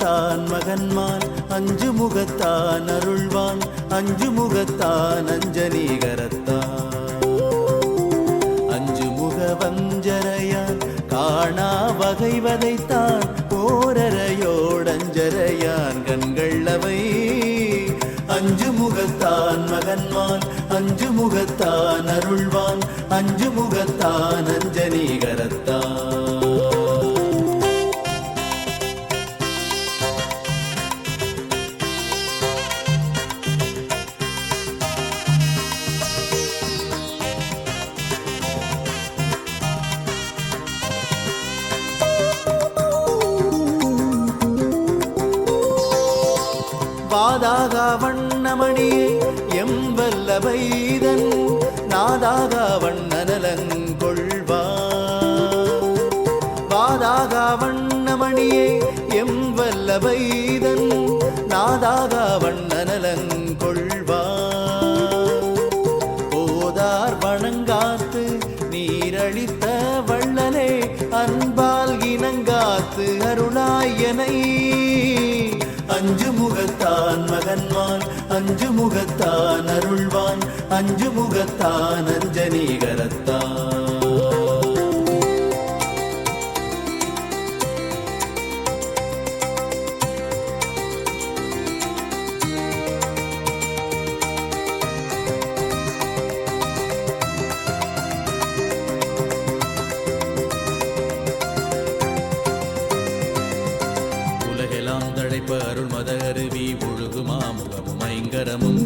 முகத்தான் மகன்மான் அஞ்சு முகத்தான் அருள்வான் அஞ்சு முகத்தான் அஞ்சனீகரத்தான் அஞ்சு முக வஞ்சரையான் காணா வகை வதைத்தான் ஓரறையோடஞ்சரையான் கண்கள் அவை அஞ்சு முகத்தான் மகன்மான் அஞ்சு முகத்தான் அருள்வான் அஞ்சு முகத்தான் அஞ்சனீகரத்தான் வாதாக வண்ணமணியே எம்பல்லவைதன் நாதாக வண்ணநலங்கொள்வா வாதாக வண்ணமணியே எம்பல்லவைதன் நாதாக வண்ணநலங்கொள்வா போதார் வணங்காத்து நீரளித்த வள்ளலே அன்பால் இனங்காத்து அருளாயனை அஞ்சு முகத்தான் மகன்மான் அஞ்சு முகத்தான் அருள்வான் அஞ்சு முகத்தான் அஞ்சனீகரத்தான் அருள் மத அருவி ஒழுகுமா முகமும் ஐங்கரமும்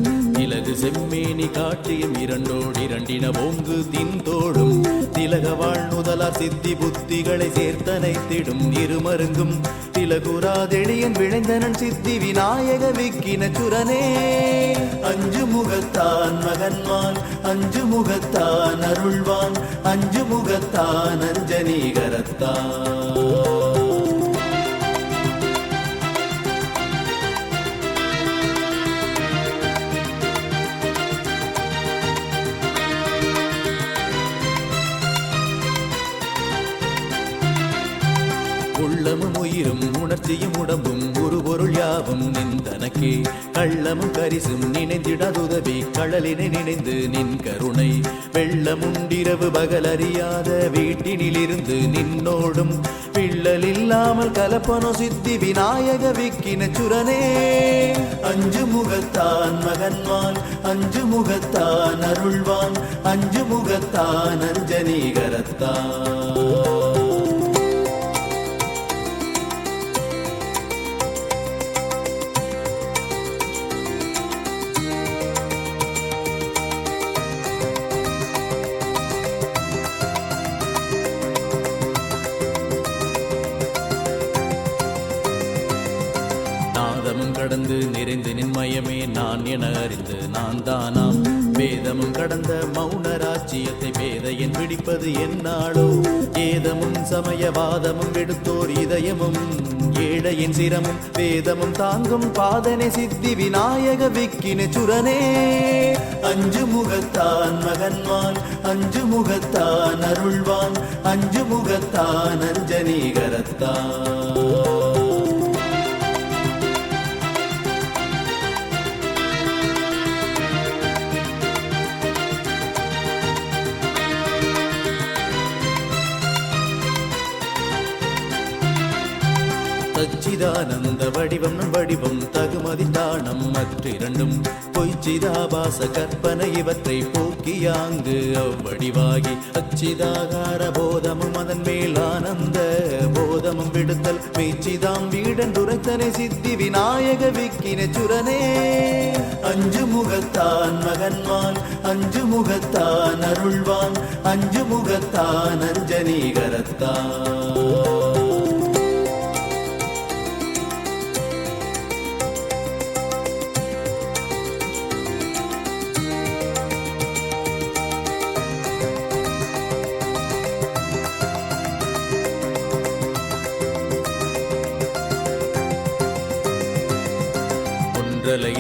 இலகு செம்மேனி காட்டியும் இரண்டோடு இரண்டின ஓங்கு தின்தோடும் திலக வாழ்நுதலார் சித்தி புத்திகளை சேர்த்தனைத்திடும் இருமருங்கும் திலகுராதெளியன் விளைந்தனன் சித்தி விநாயக விக்கின சுரனே அஞ்சு முகத்தான் மகன்மான் அஞ்சு முகத்தான் அருள்வான் அஞ்சு முகத்தான் அஞ்சனீகரத்தான் உள்ளமும் உயிரும் உணர்ச்சியும் உடம்பும் ஒரு பொருள் யாவும் நின்றனக்கே கள்ளமும் கரிசும் நினைந்திடதுதவி கடலினை நினைந்து நின் கருணை வெள்ளமுண்டிரவு பகலறியாத வீட்டினிலிருந்து நின்னோடும் பிள்ளல் இல்லாமல் கலப்பனோ சித்தி விநாயக விக்கின சுரனே அஞ்சு முகத்தான் மகன்மான் அஞ்சு முகத்தான் அருள்வான் அஞ்சு முகத்தான் அஞ்சனீகரத்தான் கடந்து நிறைந்து நின்மயமே நான் என அறிந்து நான் தானாம் வேதமும் கடந்த மௌன ராஜ்யத்தை பேதையன் பிடிப்பது என்னாளோ ஏதமும் சமயவாதமும் எடுத்தோர் இதயமும் ஏழையின் சிரமும் வேதமும் தாங்கும் பாதனை சித்தி விநாயக விக்கின சுரனே அஞ்சு முகத்தான் மகன்மான் அஞ்சு முகத்தான் அருள்வான் அஞ்சு முகத்தான் அஞ்சனீகரத்தான் சச்சிதானந்த வடிவம் நம் வடிவம் தகுமதி தானம் மற்றிரண்டும் பொய்ச்சிதாபாச கற்பனை இவற்றை போக்கியாங்கு அவ்வடிவாகி அச்சிதாகார போதமும் அதன் மேல் ஆனந்த போதமும் விடுத்தல் மெய்ச்சிதாம் வீடன்றுரைத்தனை சித்தி விநாயக விக்கின சுரனே அஞ்சு முகத்தான் மகன்மான் அஞ்சு முகத்தான் அருள்வான் அஞ்சு முகத்தான் அஞ்சனீகரத்தான்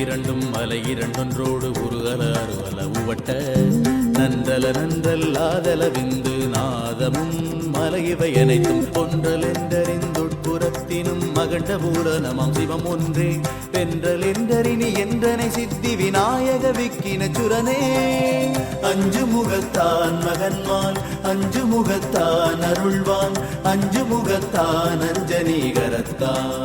இரண்டும் அலை இரண்டொன்றோடு உருகல அருவல உவட்ட நன்றல நன்றல் ஆதல விந்து நாதமும் மலையவை அனைத்தும் ஒன்றல் என்றறிந்துட்புறத்தினும் மகண்ட பூரணமாம் சிவம் ஒன்றே வென்றல் என்றறினி என்றனை சித்தி விநாயக விக்கின சுரனே அஞ்சு முகத்தான் மகன்மான் அஞ்சு முகத்தான் அருள்வான் அஞ்சு முகத்தான் அஞ்சனீகரத்தான்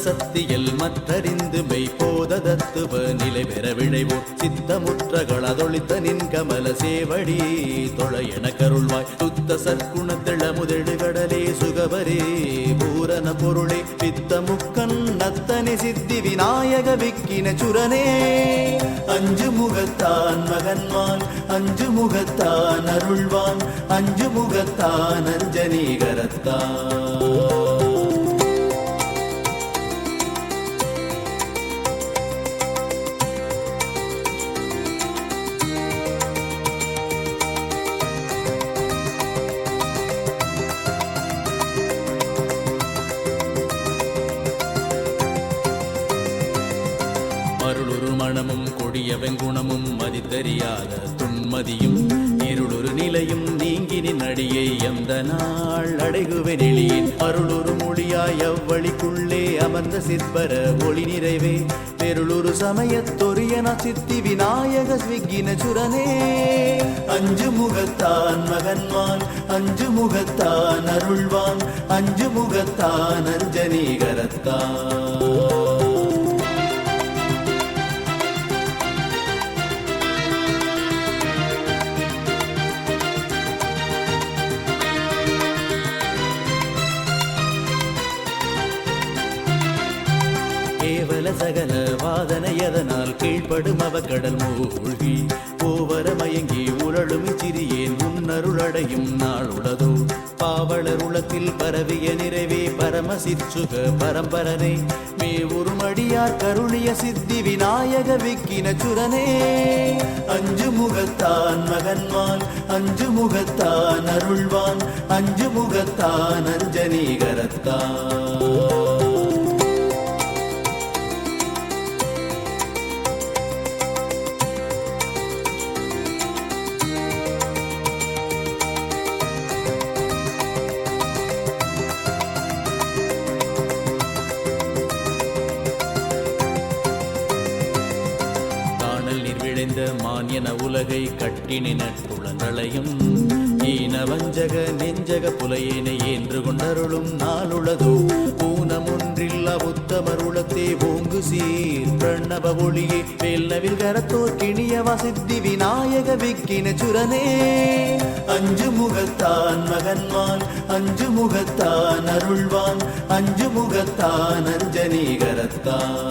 சத்தியல் மற்றறிந்து மெய்போத தத்துவ நிலை பெற விழைவோ சித்தமுற்றகளதொழித்த நின் கமல சேவடி தொழையன கருள்வாய் சுத்த சற்குணத்திள முதடு கடலே சுகவரே பூரண பொருளே பித்த முக்கன் நத்தனி சித்தி விநாயக விக்கின சுரனே அஞ்சு முகத்தான் மகன்மான் அஞ்சு முகத்தான் அருள்வான் அஞ்சு முகத்தான் அஞ்சனீகரத்தான் மணமும் கொடிய வெங்குணமும் மதித்தறியாத துன்மதியும் இருளொரு நிலையும் நீங்கினின் அடியை எந்த நாள் அடைகுவெளியின் அருளொரு மொழியாய் அவ்வழிக்குள்ளே அமர்ந்த சிற்பர ஒளி நிறைவே பெருளொரு சமயத்தொரியன சித்தி விநாயக விக்கின சுரனே அஞ்சு முகத்தான் மகன்மான் அஞ்சு முகத்தான் அருள்வான் அஞ்சு முகத்தான் அஞ்சனீகரத்தான் கேவல சகல வாதனையதனால் கீழ்ப்படும் அவ கடல் மூழ்கி ஓவர மயங்கி உழலும் சிறியேன் உன்னருளடையும் நாள் உளதோ பாவலர் உளத்தில் பரவிய நிறைவே பரமசிற்சுக பரம்பரனே மே உருமடியார் கருளிய சித்தி விநாயக விக்கின சுரனே அஞ்சு முகத்தான் மகன்மான் அஞ்சு முகத்தான் அருள்வான் அஞ்சு முகத்தான் அஞ்சனீகரத்தான் மான்யன உலகை கட்டினி நட்டுளங்களையும் ஈன வஞ்சக நெஞ்சக புலையேனை என்று கொண்டருளும் நாளுளதோ ஊனமொன்றில் அவுத்தமர் உளத்தே ஓங்கு சீர் பிரணவ ஒளியே வேல்நவில் கரத்தோர் கிணியவ சித்தி விநாயக விக்கின சுரனே அஞ்சு முகத்தான் மகன்மான் அஞ்சு முகத்தான் அருள்வான் அஞ்சு முகத்தான் அஞ்சனீகரத்தான்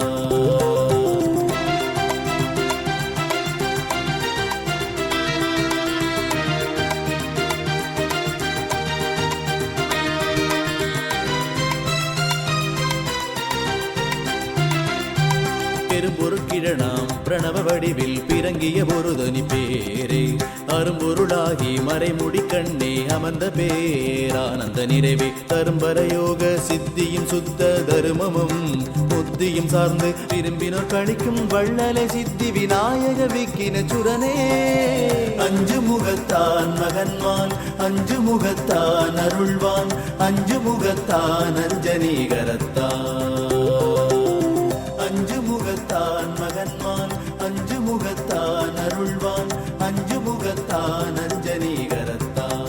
பெரும்பொருட்கிழனாம் பிரணவ வடிவில் பிறங்கிய பொருதனி பேரே அரும்பொருளாகி மறைமுடி கண்ணே அமர்ந்த பேரானந்த நிறைவே தரும்பரயோக சித்தியும் சுத்த தருமமும் புத்தியும் சார்ந்து விரும்பினோர் கழிக்கும் வள்ளலை சித்தி விநாயக விக்கின சுரனே அஞ்சு முகத்தான் மகன்மான் அஞ்சு முகத்தான் அருள்வான் அஞ்சு முகத்தான் அஞ்சனீகரத்தான் அஞ்சு முகத்தான் மகன்மான் அஞ்சு முகத்தான் அருள்வான் அஞ்சு முகத்தான் அஞ்சனீகரத்தான்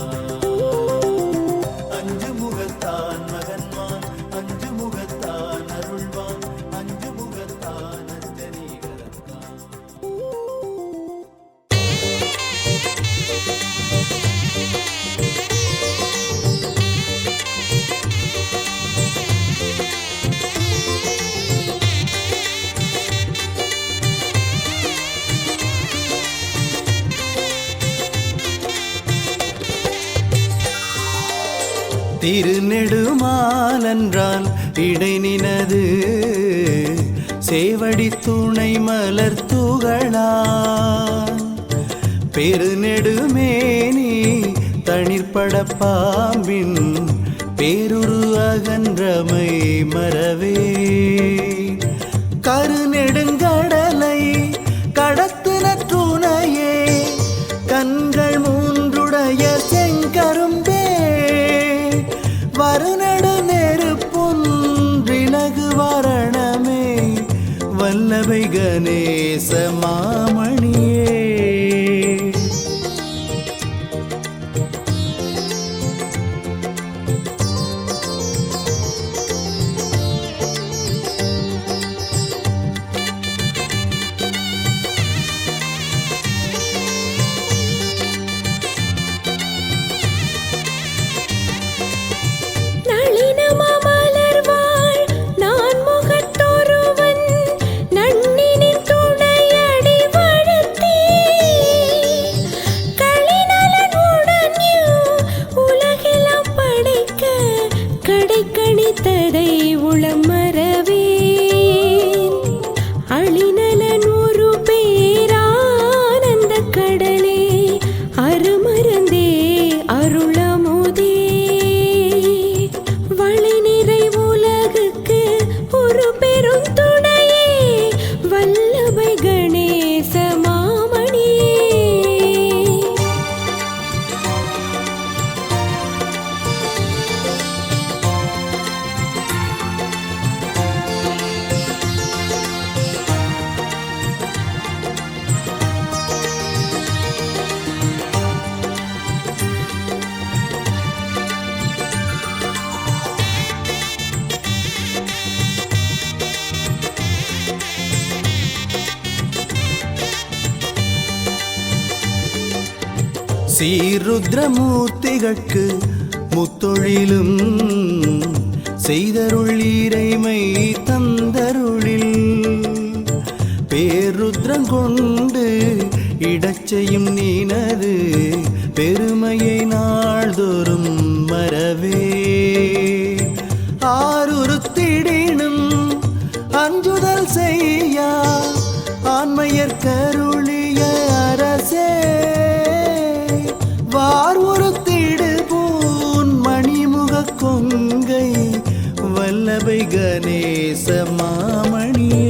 அஞ்சு முகத்தான் மகன்மான் அஞ்சு முகத்தான் அருள்வான் அஞ்சு முகத்தான் அஞ்சனீகரத்தான் திருநெடுமாலன்றால் இடைநினது சேவடி துணை மலர் துகளா பெருநெடுமேனி தணிற்பட பாம்பின் பேருரு அகன்றமை மறவே கருநெடுங்கடலை கடத்துன துணையே கண்கள் மூன்றுடைய செங்கரும்பே வருநடு நெருப்பொன்றிலகு வரணமே வல்லபை கணேச மாமணியே. சீருத்ரமூர்த்திகட்கு முத்தொழிலும் செய்தருள் இறைமை தந்தருளில் பேருத்ரங்கொண்டு இடச்செய்யும் நீனது பெருமையை நாள்தோறும் மறவே ஆருத்திடினும் அஞ்சுதல் செய்யா ஆண்மையர் கருளிய அரசே வார் ஒருத்திடு பூன் மணிமுக கொங்கை வல்லபை கணேச மாமணியே.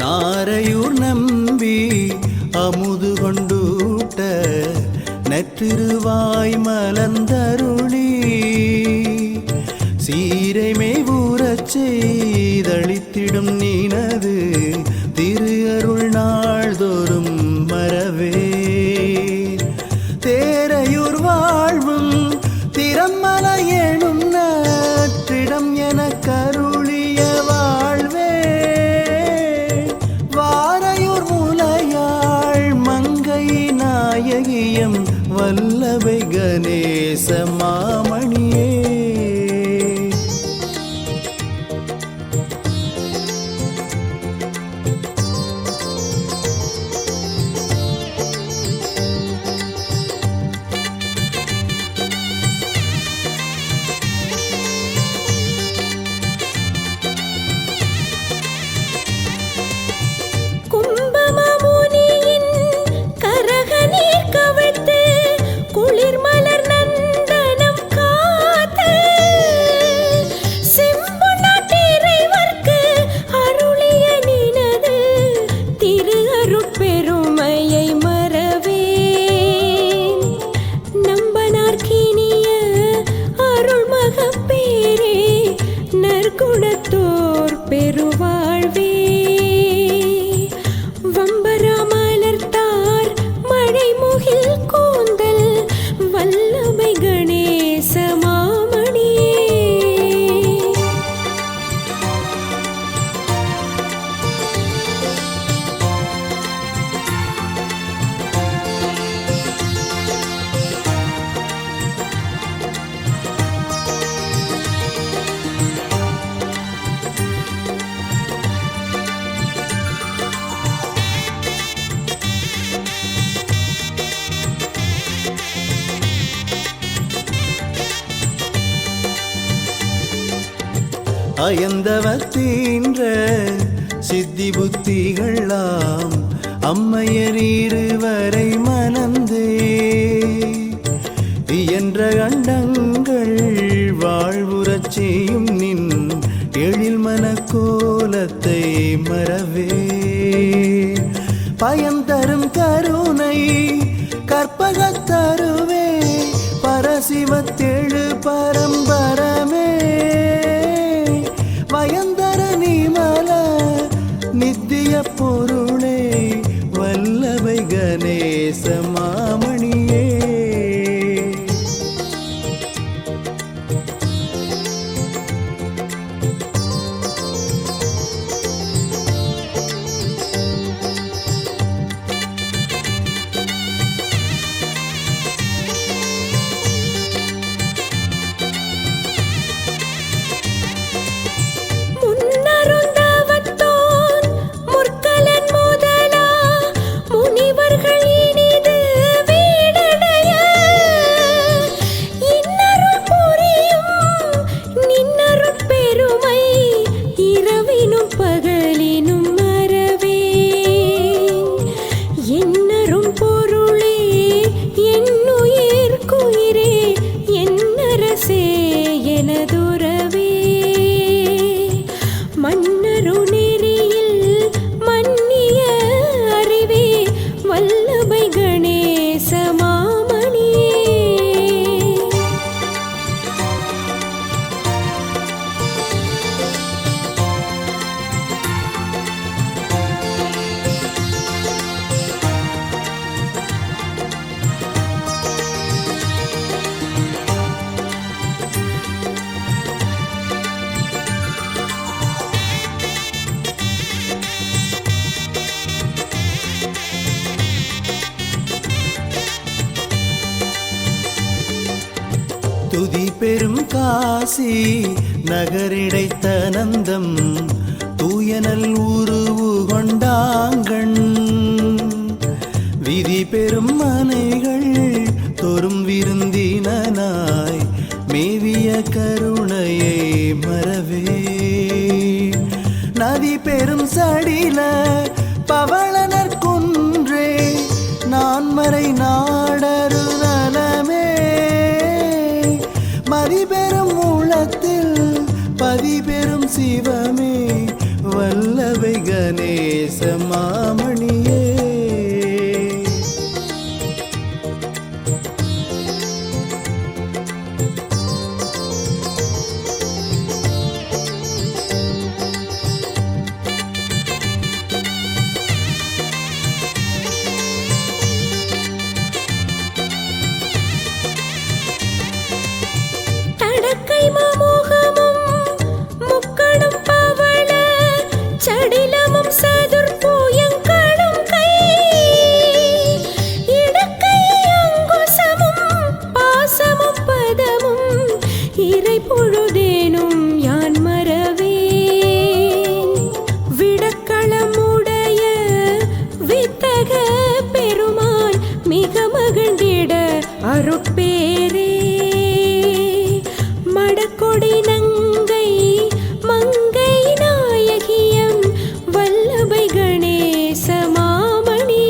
நாரையூர் நம்பி அமுது கொண்டூட்ட நற்றிருவாய் மலர்ந்தருளி சீரைமை ஊறச் செய்தளித்திடும் நீனது திரு அருள் நாள்தோறும் மறவே தேரையூர் வாழ்வும் திறமலை எனும் நற்றிடம் என கருளிய வாழ்வே வாரையூர் முலையாள் மங்கை நாயகியம் வல்லபை கணேச மாமணியே. அயந்தவத்தீன்ற சித்தி புத்திகளாம் அம்மையர் இருவரை மணந்தே இயன்ற அண்டங்கள் வாழ்வுறச் செய்யும் நின் எழில் மனக்கோலத்தை மறவே பயன் தரும் கருணை கற்பகத்தருவே பரசிவத்தெழு பரம்பரமே வயந்தர நீமல நித்திய பொருளே வல்லபை கணேச மாமணியே துதி பெரும் காசி நகரிடைத்தனந்தம் தூயனல் உருவு கொண்டாங்கண் விதி பெரும் மனைகள் தொறும் விருந்தினாய் மேவிய கருணையை மறவே நதி பெரும் சடில பவளனர் குன்றே நான்மறை நாடரு நலமே மதிபெரும் மூலத்தில் பதிபெரும் சிவமே வல்லபை கணேச மாமணியே அருட்பேரே மடக்கொடி நங்கை மங்கை நாயகியம் வல்லபை கணேச மாமணி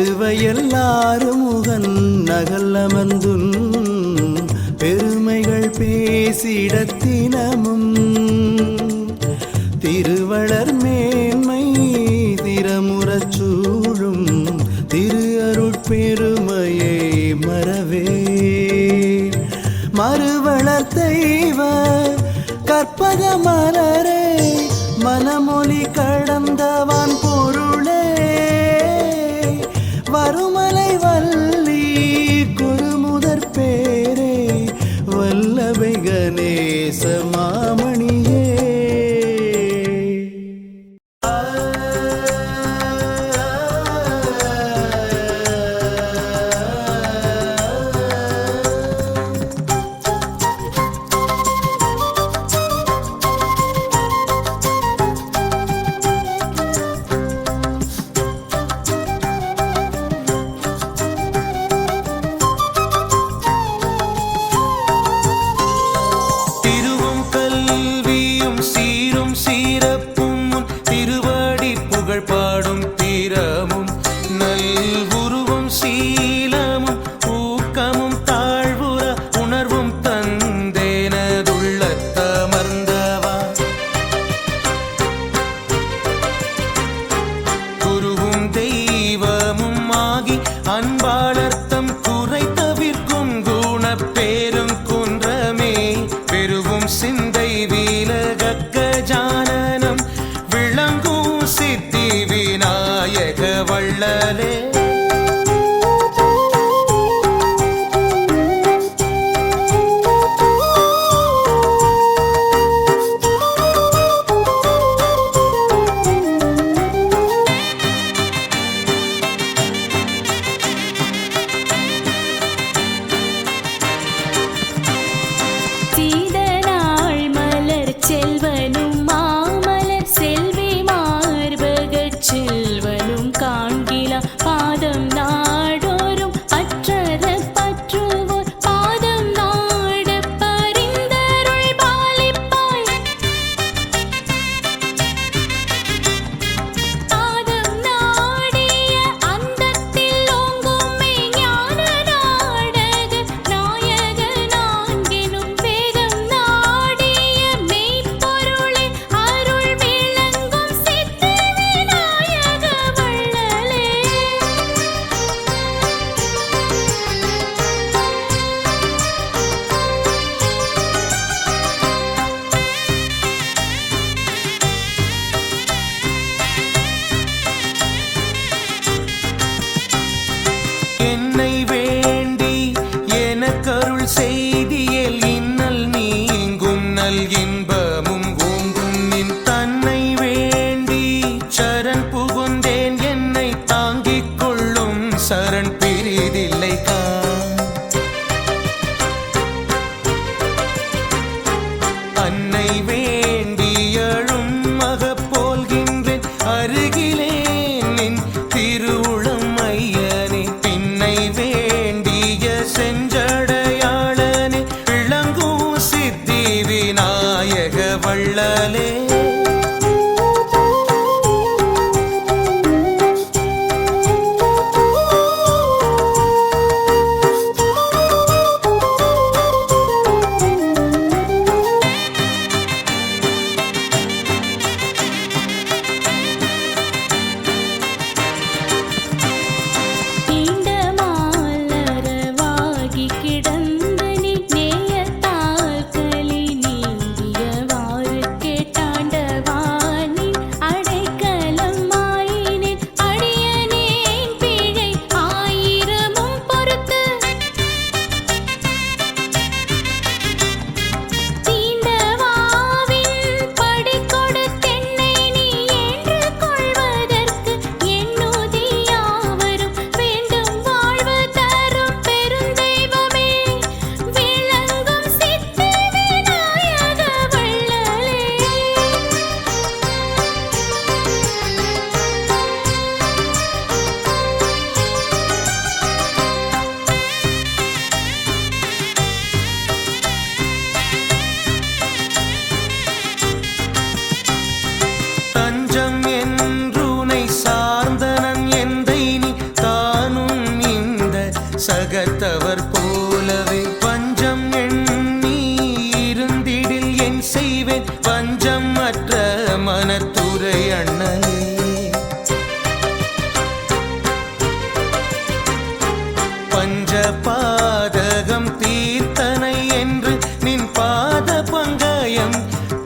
பெருவையெல்லாரும் முகன் நகலமந்துன் பெருமைகள் பேசிடத்தினமும் திருவளர் மேன்மை திறமுறச் சூழும் திரு அருட்பெருமையை மறவே மறுவளர் தெய்வ கற்பக மலரே மனமொழி கடந்தவான் பொருளே வருமலை வள்ளி குருமுதற் பேரே வல்லபை கணேச சித்தி விநாயக வள்ளலே. செய்தியில் இன்னல் நீங்கும் நல் இன்பமும் ஓங்கும் நின் தன்னை வேண்டி சரண் புகுந்தேன் என்னை தாங்கிக் கொள்ளும் சரண் பிரிதில்லை அன்னை வேண்டி எழும் மகப்போல்கின்றேன் அருகிலே நின் திருவுளம் ஐயனே பின்னை வேண்டிய செஞ்சடையாளனே விளங்கும் சித்தி விநாயக வள்ளலே. சகத்தவர் போலவே பஞ்சம் எண்ணி இருந்திடில் என் செய்வேன் பஞ்சம் மற்ற மனத்துறை அண்ணலே. பஞ்ச பாதகம் தீர்த்தனை என்று நின் பாத பங்கயம்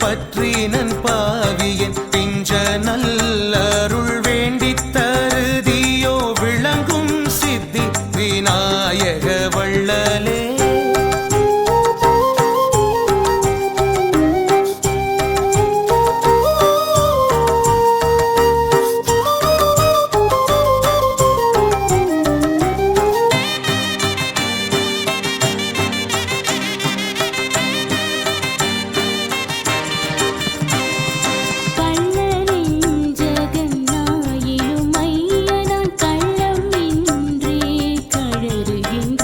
பற்றி நன் பாவியன் பிஞ்ச நல்லருள் வேண்டி தருதியோ விளங்கும் சித்தி விநாயக வள்ளலே. கள்ளரின் ஜெகநாயினும் ஐயனான் கள்ளம் இன்றே கழறுகின்ற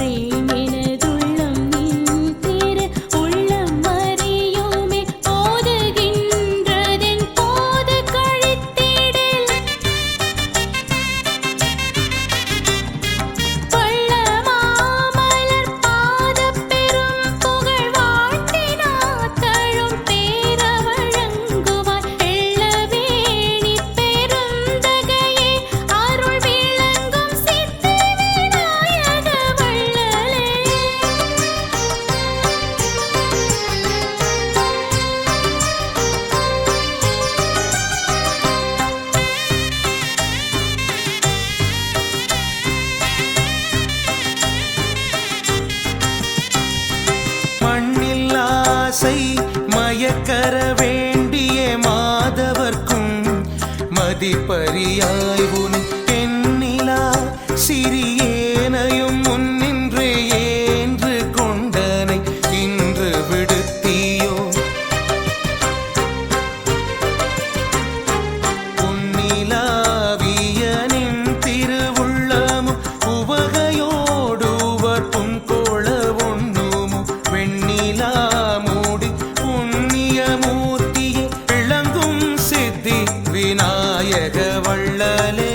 வேண்டிய மாதவர்க்கும் மதிப்பரியாய் உன் எண்ணிலா சிறியேனையும் முன்னின்றே ஏன்று கொண்டனை இன்று விடுத்தியோ உன்னிலாவியனின் திருவுள்ளமும் உவகையோடுவர் புன்கோள ஒண்ணுமும் வெண்ணிலா மூடி புண்ணியமூர்த்தியே விளங்கும் சித்தி விநாயக வள்ளலே